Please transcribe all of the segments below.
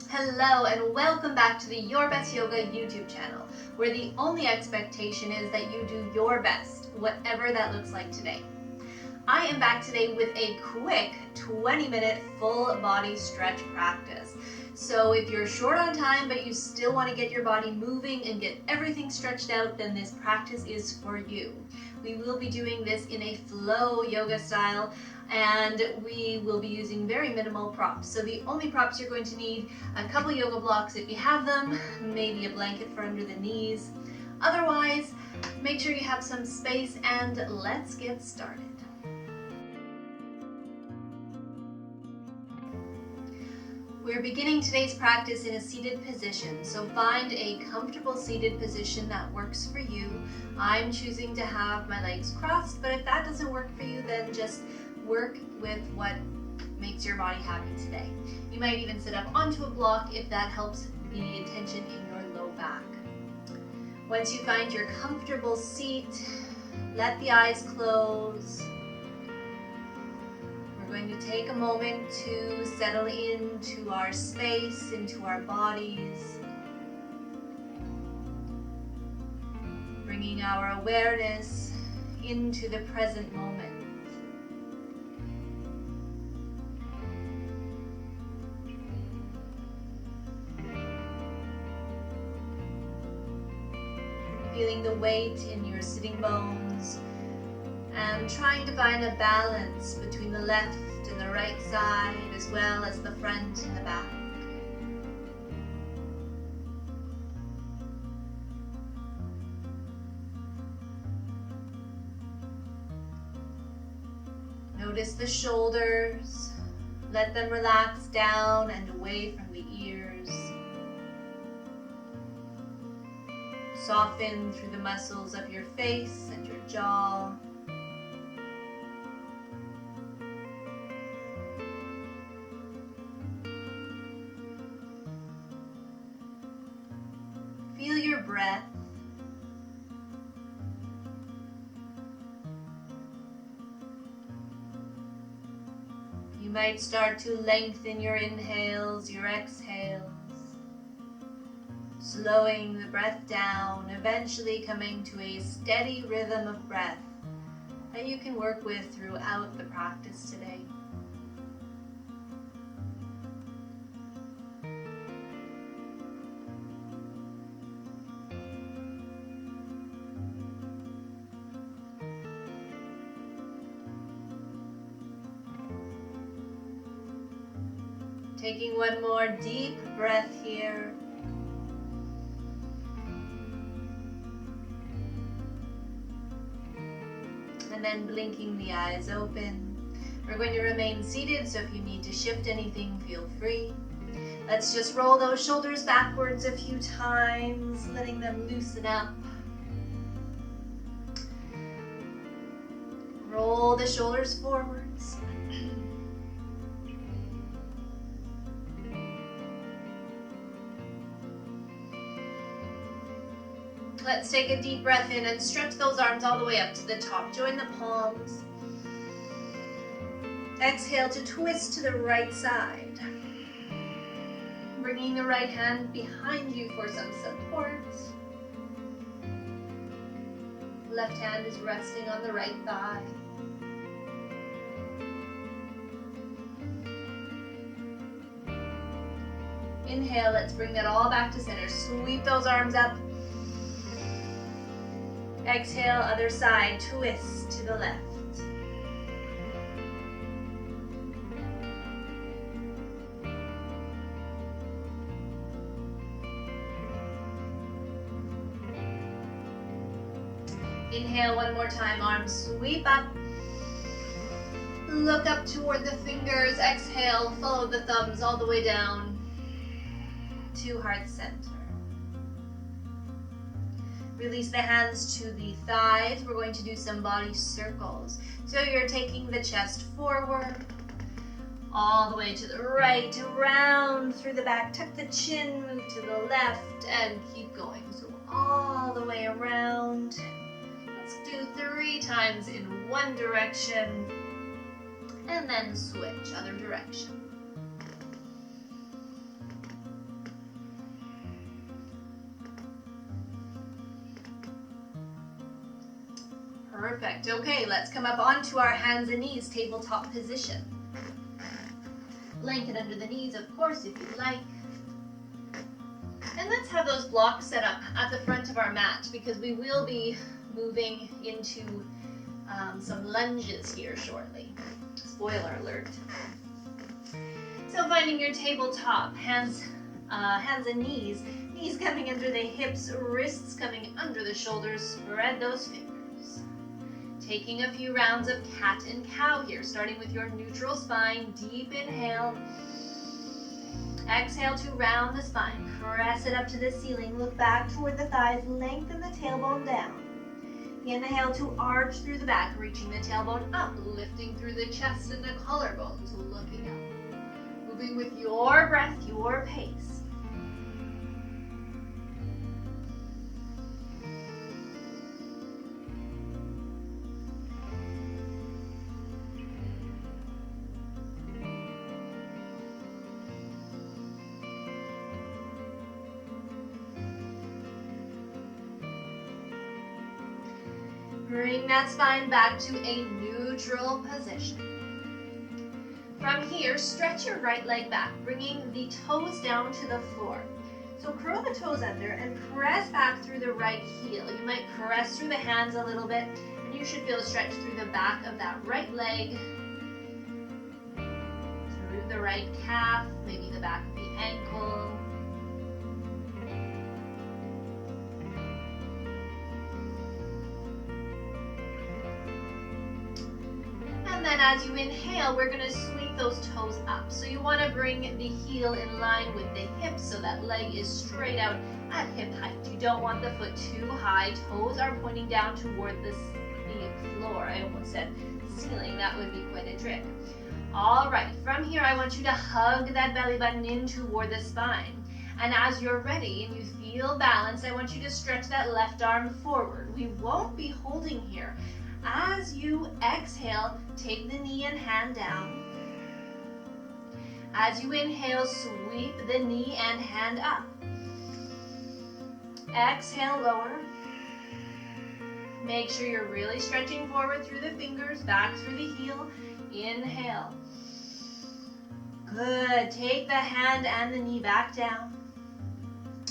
Hello and welcome back to the Your Best Yoga YouTube channel, where the only expectation is that you do your best, whatever that looks like today. I am back today with a quick 20-minute full body stretch practice. So if you're short on time but you still want to get your body moving and get everything stretched out, then this practice is for you. We will be doing this in a flow yoga style, and we will be using very minimal props. So the only props you're going to need, a couple yoga blocks if you have them, maybe a blanket for under the knees. Otherwise, make sure you have some space, and let's get started. We're beginning today's practice in a seated position, so find a comfortable seated position that works for you. I'm choosing to have my legs crossed, but if that doesn't work for you, then just work with what makes your body happy today. You might even sit up onto a block if that helps the tension in your low back. Once you find your comfortable seat, let the eyes close. We're going to take a moment to settle into our space, into our bodies, bringing our awareness into the present moment. Feeling the weight in your sitting bones and trying to find a balance between the left and the right side, as well as the front and the back. Notice the shoulders. Let them relax down and away from the ears. Soften through the muscles of your face and your jaw. Feel your breath. You might start to lengthen your inhales, your exhales, slowing the breath down, eventually coming to a steady rhythm of breath that you can work with throughout the practice today. Taking one more deep breath here. And then blinking the eyes open. We're going to remain seated, so if you need to shift anything, feel free. Let's just roll those shoulders backwards a few times, letting them loosen up. Roll the shoulders forwards. Let's take a deep breath in and stretch those arms all the way up to the top. Join the palms. Exhale to twist to the right side. Bringing the right hand behind you for some support. Left hand is resting on the right thigh. Inhale, let's bring that all back to center. Sweep those arms up. Exhale, other side, twist to the left. Inhale one more time, arms sweep up. Look up toward the fingers. Exhale, follow the thumbs all the way down to heart center. Release the hands to the thighs. We're going to do some body circles. So you're taking the chest forward, all the way to the right, around through the back. Tuck the chin, move to the left, and keep going. So all the way around. Let's do 3 times in one direction, and then switch, other direction. Perfect. Okay, let's come up onto our hands and knees, tabletop position. Blanket under the knees, of course, if you'd like. And let's have those blocks set up at the front of our mat because we will be moving into some lunges here shortly. Spoiler alert. So finding your tabletop, hands and knees coming under the hips, wrists coming under the shoulders, spread those fingers. Taking a few rounds of cat and cow here, starting with your neutral spine, deep inhale. Exhale to round the spine, press it up to the ceiling, look back toward the thighs, lengthen the tailbone down. Inhale to arch through the back, reaching the tailbone up, lifting through the chest and the collarbones, looking up. Moving with your breath, your pace. Bring that spine back to a neutral position. From here, stretch your right leg back, bringing the toes down to the floor. So curl the toes under and press back through the right heel. You might press through the hands a little bit, and you should feel a stretch through the back of that right leg, through the right calf, maybe the back of the ankle. And then as you inhale, we're going to sweep those toes up. So you want to bring the heel in line with the hips so that leg is straight out at hip height. You don't want the foot too high. Toes are pointing down toward the floor. I almost said ceiling. That would be quite a trick. All right, from here I want you to hug that belly button in toward the spine. And as you're ready and you feel balanced, I want you to stretch that left arm forward. We won't be holding here. As you exhale, take the knee and hand down. As you inhale, sweep the knee and hand up. Exhale, lower. Make sure you're really stretching forward through the fingers, back through the heel. Inhale. Good. Take the hand and the knee back down.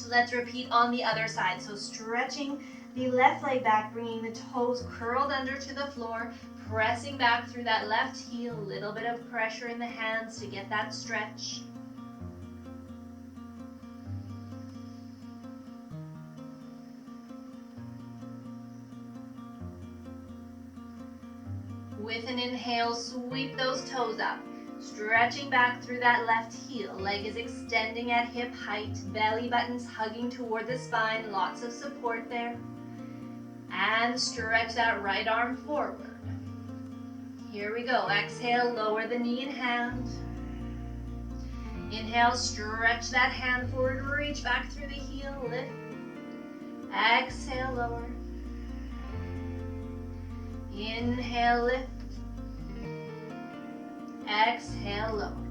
Let's repeat on the other side. So stretching the left leg back, bringing the toes curled under to the floor, pressing back through that left heel, a little bit of pressure in the hands to get that stretch. With an inhale, sweep those toes up, stretching back through that left heel. Leg is extending at hip height, belly buttons hugging toward the spine, lots of support there. And stretch that right arm forward. Here we go. Exhale, lower the knee and hand. Inhale, stretch that hand forward, reach back through the heel, lift. Exhale, lower. Inhale, lift. Exhale, lower.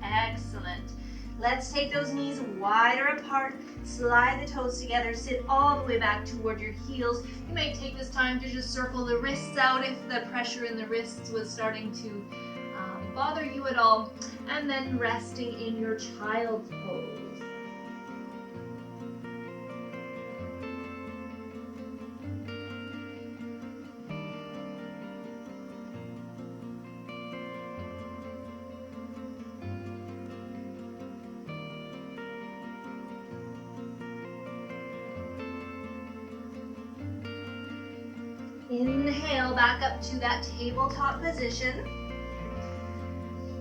Excellent. Let's take those knees wider apart, slide the toes together, sit all the way back toward your heels. You may take this time to just circle the wrists out if the pressure in the wrists was starting to bother you at all, and then resting in your child's pose. Inhale back up to that tabletop position.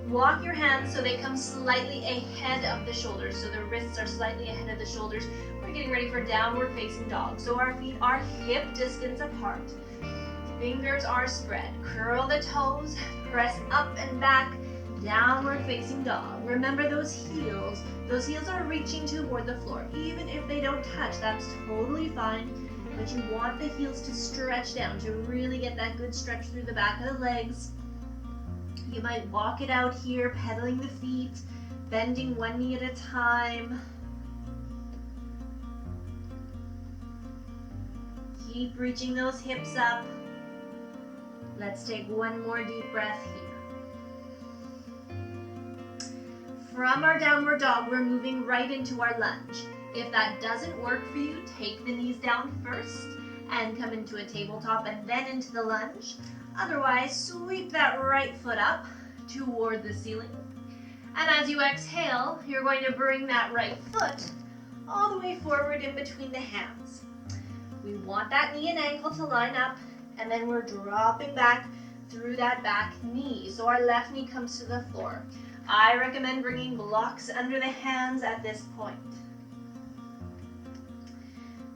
Walk your hands so they come slightly ahead of the shoulders, so the wrists are slightly ahead of the shoulders. We're getting ready for downward facing dog. So our feet are hip distance apart. Fingers are spread. Curl the toes, press up and back, downward facing dog. Remember those heels. Those heels are reaching toward the floor. Even if they don't touch, that's totally fine. But you want the heels to stretch down to really get that good stretch through the back of the legs. You might walk it out here, pedaling the feet, bending one knee at a time. Keep reaching those hips up. Let's take one more deep breath here. From our downward dog, we're moving right into our lunge. If that doesn't work for you, take the knees down first and come into a tabletop and then into the lunge. Otherwise, sweep that right foot up toward the ceiling. And as you exhale, you're going to bring that right foot all the way forward in between the hands. We want that knee and ankle to line up, and then we're dropping back through that back knee. So our left knee comes to the floor. I recommend bringing blocks under the hands at this point.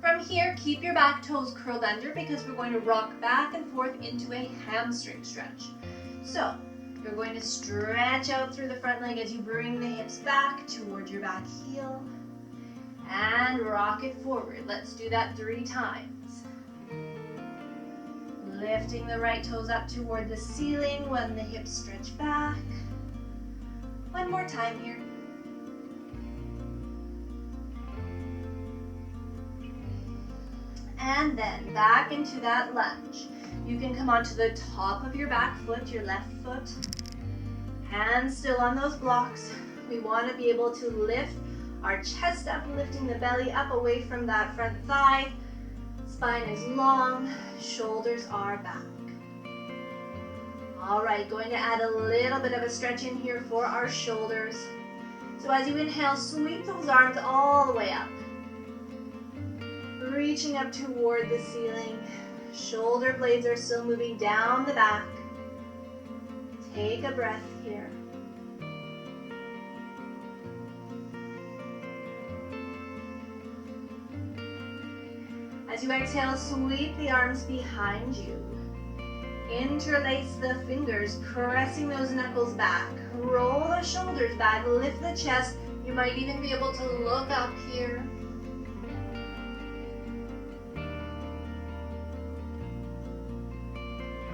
From here, keep your back toes curled under because we're going to rock back and forth into a hamstring stretch. So you're going to stretch out through the front leg as you bring the hips back toward your back heel and rock it forward. Let's do that 3 times. Lifting the right toes up toward the ceiling when the hips stretch back. One more time here. And then back into that lunge. You can come onto the top of your back foot, your left foot. Hands still on those blocks. We want to be able to lift our chest up, lifting the belly up away from that front thigh. Spine is long, shoulders are back. All right, going to add a little bit of a stretch in here for our shoulders. So as you inhale, sweep those arms all the way up. Reaching up toward the ceiling. Shoulder blades are still moving down the back. Take a breath here. As you exhale, sweep the arms behind you. Interlace the fingers, pressing those knuckles back. Roll the shoulders back, lift the chest. You might even be able to look up here.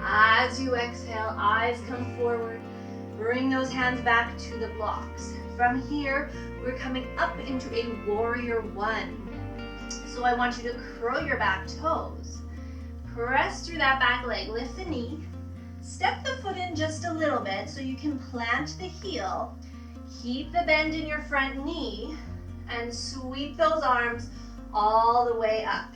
As you exhale, eyes come forward. Bring those hands back to the blocks. From here, we're coming up into a warrior 1. So I want you to curl your back toes. Press through that back leg, lift the knee. Step the foot in just a little bit so you can plant the heel. Keep the bend in your front knee and sweep those arms all the way up.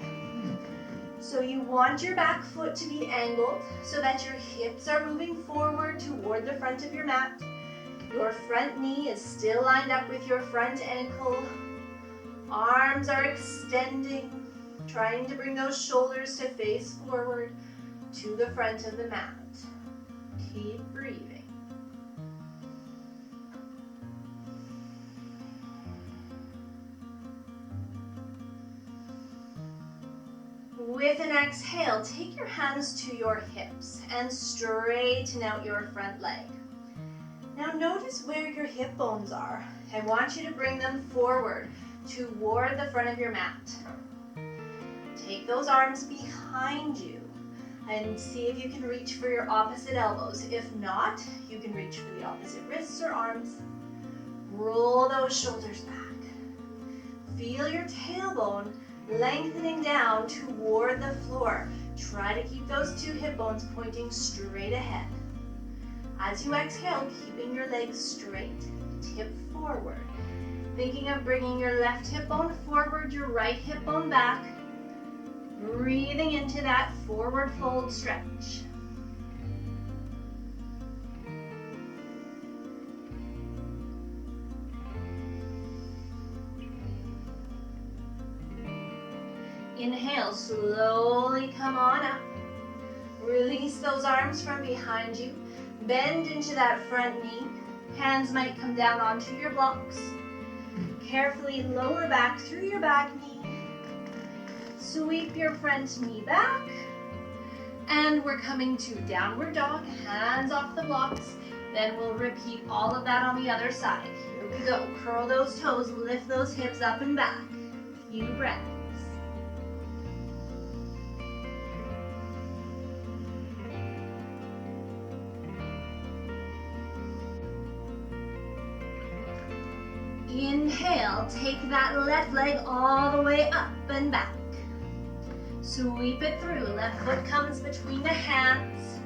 So you want your back foot to be angled so that your hips are moving forward toward the front of your mat. Your front knee is still lined up with your front ankle. Arms are extending, trying to bring those shoulders to face forward to the front of the mat. Keep breathing. With an exhale, take your hands to your hips and straighten out your front leg. Now notice where your hip bones are. I want you to bring them forward toward the front of your mat. Take those arms behind you and see if you can reach for your opposite elbows. If not, you can reach for the opposite wrists or arms. Roll those shoulders back. Feel your tailbone lengthening down toward the floor. Try to keep those 2 hip bones pointing straight ahead. As you exhale, keeping your legs straight, tip forward. Thinking of bringing your left hip bone forward, your right hip bone back. Breathing into that forward fold stretch. Inhale, slowly come on up. Release those arms from behind you. Bend into that front knee. Hands might come down onto your blocks. Carefully lower back through your back knee. Sweep your front knee back. And we're coming to downward dog, hands off the blocks. Then we'll repeat all of that on the other side. Here we go. Curl those toes, lift those hips up and back. Few breaths. Inhale, take that left leg all the way up and back. Sweep it through. Left foot comes between the hands.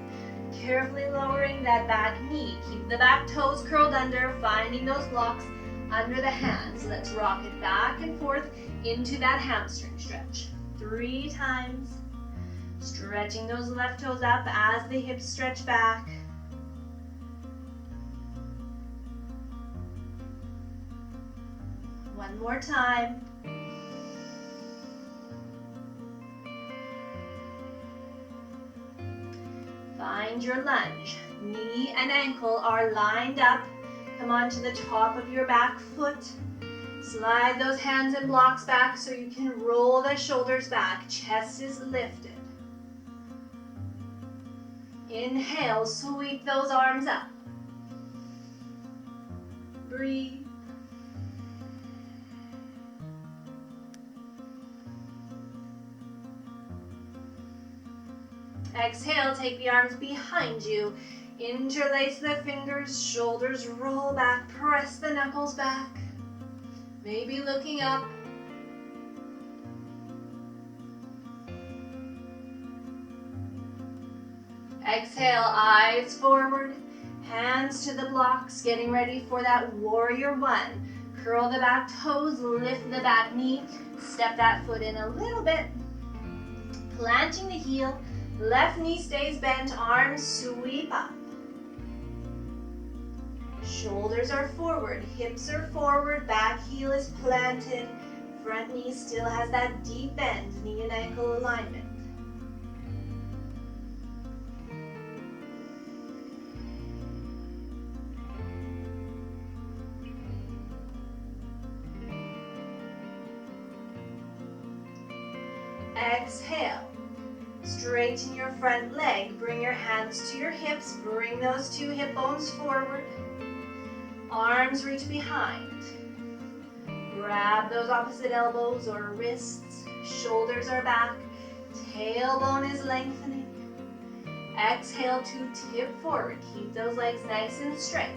Carefully lowering that back knee. Keep the back toes curled under, finding those blocks under the hands. Let's rock it back and forth into that hamstring stretch. 3 times. Stretching those left toes up as the hips stretch back. One more time. Find your lunge. Knee and ankle are lined up. Come onto the top of your back foot. Slide those hands and blocks back so you can roll the shoulders back. Chest is lifted. Inhale, sweep those arms up. Breathe. Exhale, take the arms behind you. Interlace the fingers, shoulders roll back, press the knuckles back. Maybe looking up. Exhale, eyes forward, hands to the blocks, getting ready for that warrior one. Curl the back toes, lift the back knee, step that foot in a little bit. Planting the heel, left knee stays bent, arms sweep up. Shoulders are forward, hips are forward, back heel is planted. Front knee still has that deep bend, knee and ankle alignment. Exhale. Straighten your front leg. Bring your hands to your hips. Bring those 2 hip bones forward. Arms reach behind. Grab those opposite elbows or wrists. Shoulders are back. Tailbone is lengthening. Exhale to tip forward. Keep those legs nice and straight.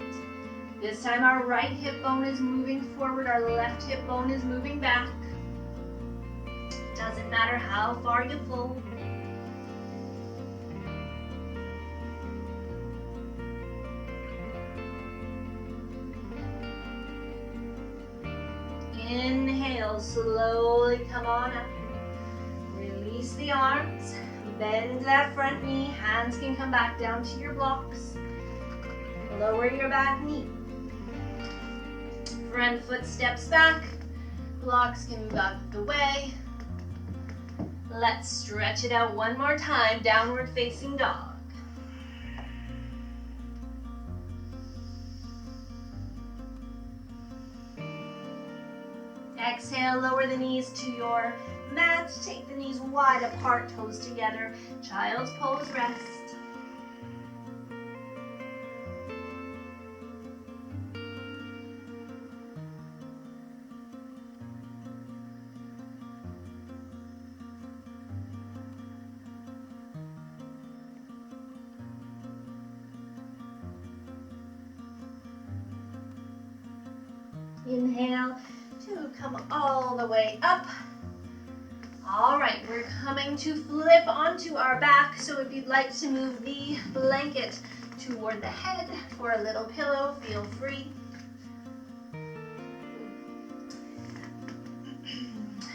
This time our right hip bone is moving forward. Our left hip bone is moving back. Doesn't matter how far you fold. Inhale, slowly come on up. Release the arms. Bend that front knee. Hands can come back down to your blocks. Lower your back knee. Front foot steps back. Blocks can move out of the way. Let's stretch it out one more time. Downward facing dog. Exhale, lower the knees to your mat. Take the knees wide apart, toes together. Child's pose, rest. Inhale to come all the way up. All right, we're coming to flip onto our back. So if you'd like to move the blanket toward the head for a little pillow, feel free.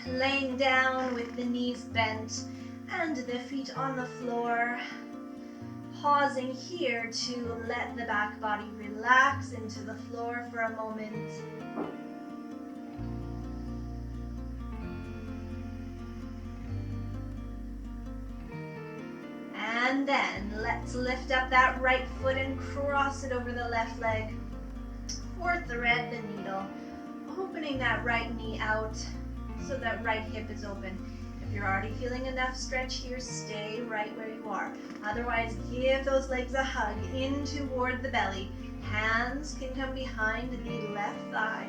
Laying down with the knees bent and the feet on the floor. Pausing here to let the back body relax into the floor for a moment. And then let's lift up that right foot and cross it over the left leg. Or thread the needle, opening that right knee out so that right hip is open. If you're already feeling enough stretch here, stay right where you are. Otherwise, give those legs a hug in toward the belly. Hands can come behind the left thigh.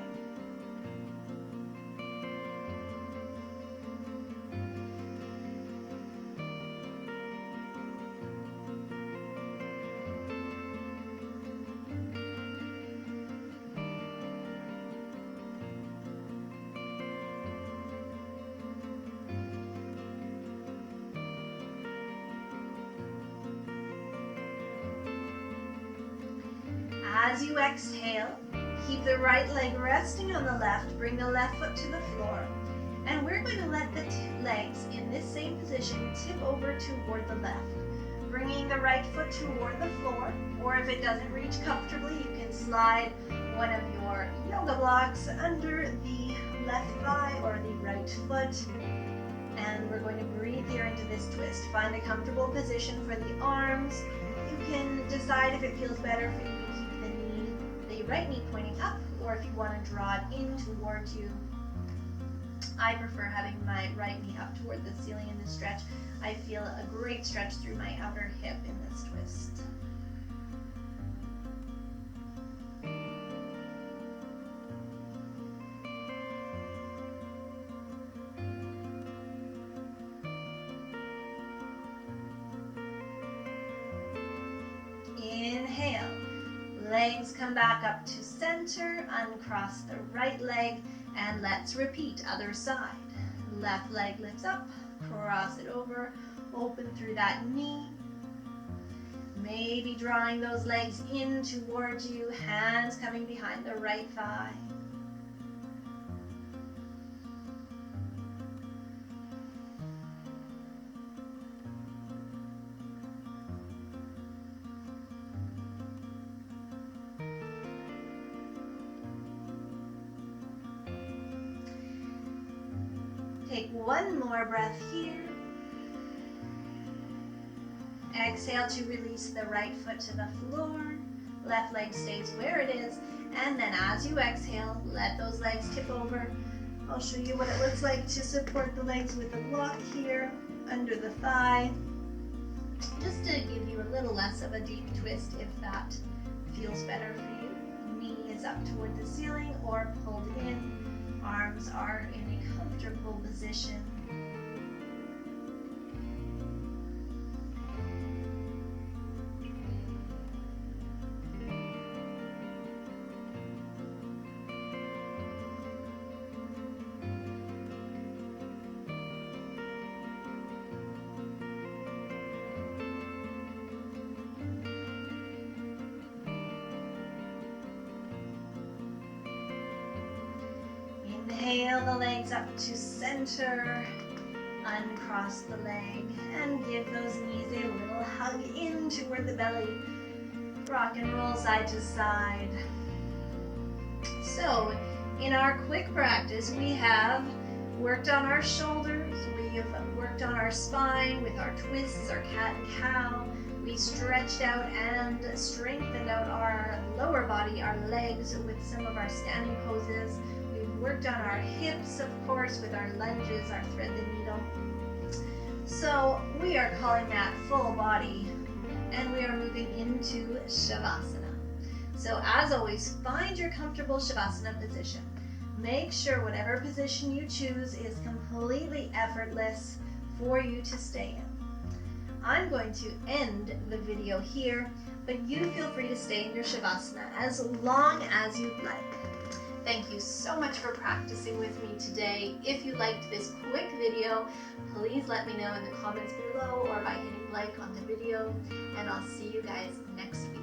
as you exhale, keep the right leg resting on the left, bring the left foot to the floor, and we're going to let the legs in this same position tip over toward the left, bringing the right foot toward the floor, or if it doesn't reach comfortably, you can slide one of your yoga blocks under the left thigh or the right foot. And we're going to breathe here into this twist. Find a comfortable position for the arms. You can decide if it feels better for you to keep the right knee pointing up, or if you want to draw it in towards you. I prefer having my right knee up toward the ceiling in this stretch. I feel a great stretch through my outer hip in this twist. Inhale, legs come back up to center, uncross the right leg, and let's repeat, other side. Left leg lifts up, cross it over, open through that knee. Maybe drawing those legs in towards you, hands coming behind the right thigh. Take one more breath here. Exhale to release the right foot to the floor. Left leg stays where it is. And then as you exhale, let those legs tip over. I'll show you what it looks like to support the legs with a block here under the thigh. Just to give you a little less of a deep twist if that feels better for you. Knee is up toward the ceiling or pulled in. Arms are in a comfortable position. Inhale the legs up to center, uncross the leg, and give those knees a little hug in toward the belly. Rock and roll side to side. So, in our quick practice, we have worked on our shoulders, we have worked on our spine with our twists, our cat and cow. We stretched out and strengthened out our lower body, our legs with some of our standing poses. Worked on our hips, of course, with our lunges, our thread the needle. So we are calling that full body, and we are moving into Shavasana. So as always, find your comfortable Shavasana position. Make sure whatever position you choose is completely effortless for you to stay in. I'm going to end the video here, but you feel free to stay in your Shavasana as long as you'd like. Thank you so much for practicing with me today. If you liked this quick video, please let me know in the comments below or by hitting like on the video, and I'll see you guys next week.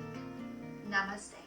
Namaste.